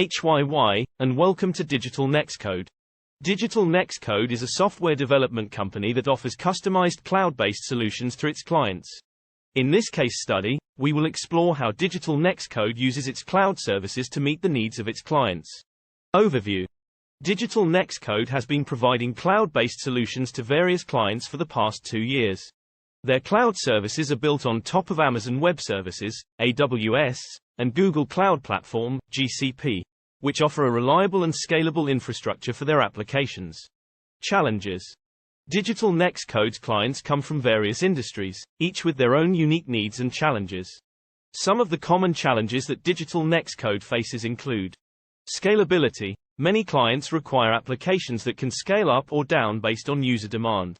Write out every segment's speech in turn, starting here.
HYY, and welcome to Digital Nextcode. Digital Nextcode is a software development company that offers customized cloud-based solutions to its clients. In this case study, we will explore how Digital Nextcode uses its cloud services to meet the needs of its clients. Overview. Digital Nextcode has been providing cloud-based solutions to various clients for the past 2 years. Their cloud services are built on top of Amazon Web Services, AWS, and Google Cloud Platform, GCP, which offer a reliable and scalable infrastructure for their applications. Challenges. Digital Nextcode's clients come from various industries, each with their own unique needs and challenges. Some of the common challenges that Digital Nextcode faces include scalability. Many clients require applications that can scale up or down based on user demand.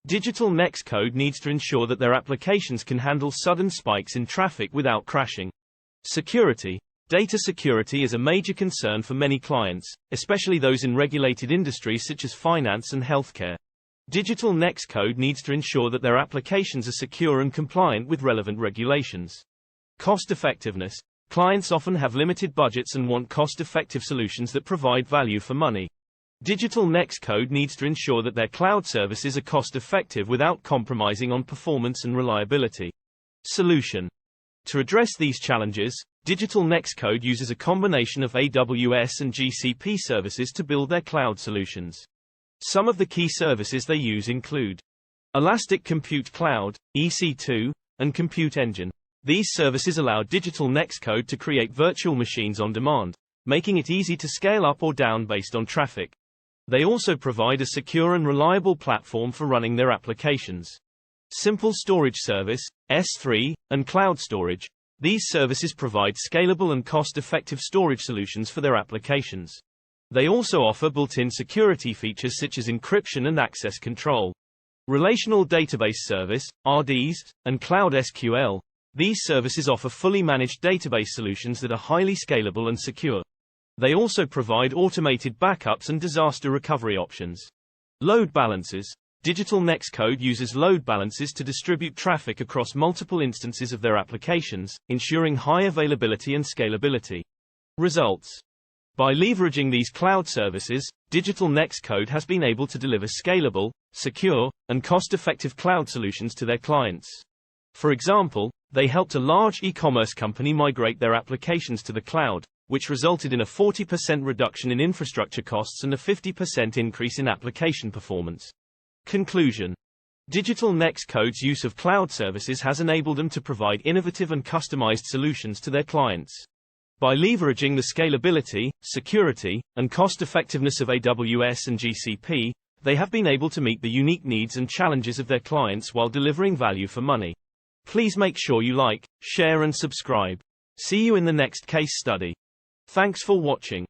Digital Nextcode needs to ensure that their applications can handle sudden spikes in traffic without crashing. Security. Data security is a major concern for many clients, especially those in regulated industries such as finance and healthcare. Digital Nextcode needs to ensure that their applications are secure and compliant with relevant regulations. Cost effectiveness. Clients often have limited budgets and want cost-effective solutions that provide value for money. Digital Nextcode needs to ensure that their cloud services are cost-effective without compromising on performance and reliability. Solution. To address these challenges, Digital Nextcode uses a combination of AWS and GCP services to build their cloud solutions. Some of the key services they use include Elastic Compute Cloud, EC2, and Compute Engine. These services allow Digital Nextcode to create virtual machines on demand, making it easy to scale up or down based on traffic. They also provide a secure and reliable platform for running their applications. Simple Storage Service, S3, and Cloud Storage. These services provide scalable and cost-effective storage solutions for their applications. They also offer built-in security features such as encryption and access control. Relational Database Service, RDS, and Cloud SQL. These services offer fully managed database solutions that are highly scalable and secure. They also provide automated backups and disaster recovery options. Load balancers. Digital Nextcode uses load balancers to distribute traffic across multiple instances of their applications, ensuring high availability and scalability. Results. By leveraging these cloud services, Digital Nextcode has been able to deliver scalable, secure, and cost-effective cloud solutions to their clients. For example, they helped a large e-commerce company migrate their applications to the cloud, which resulted in a 40% reduction in infrastructure costs and a 50% increase in application performance. Conclusion. Digital Nextcode's use of cloud services has enabled them to provide innovative and customized solutions to their clients. By leveraging the scalability, security, and cost-effectiveness of AWS and GCP, they have been able to meet the unique needs and challenges of their clients while delivering value for money. Please make sure you like, share and subscribe. See you in the next case study. Thanks for watching.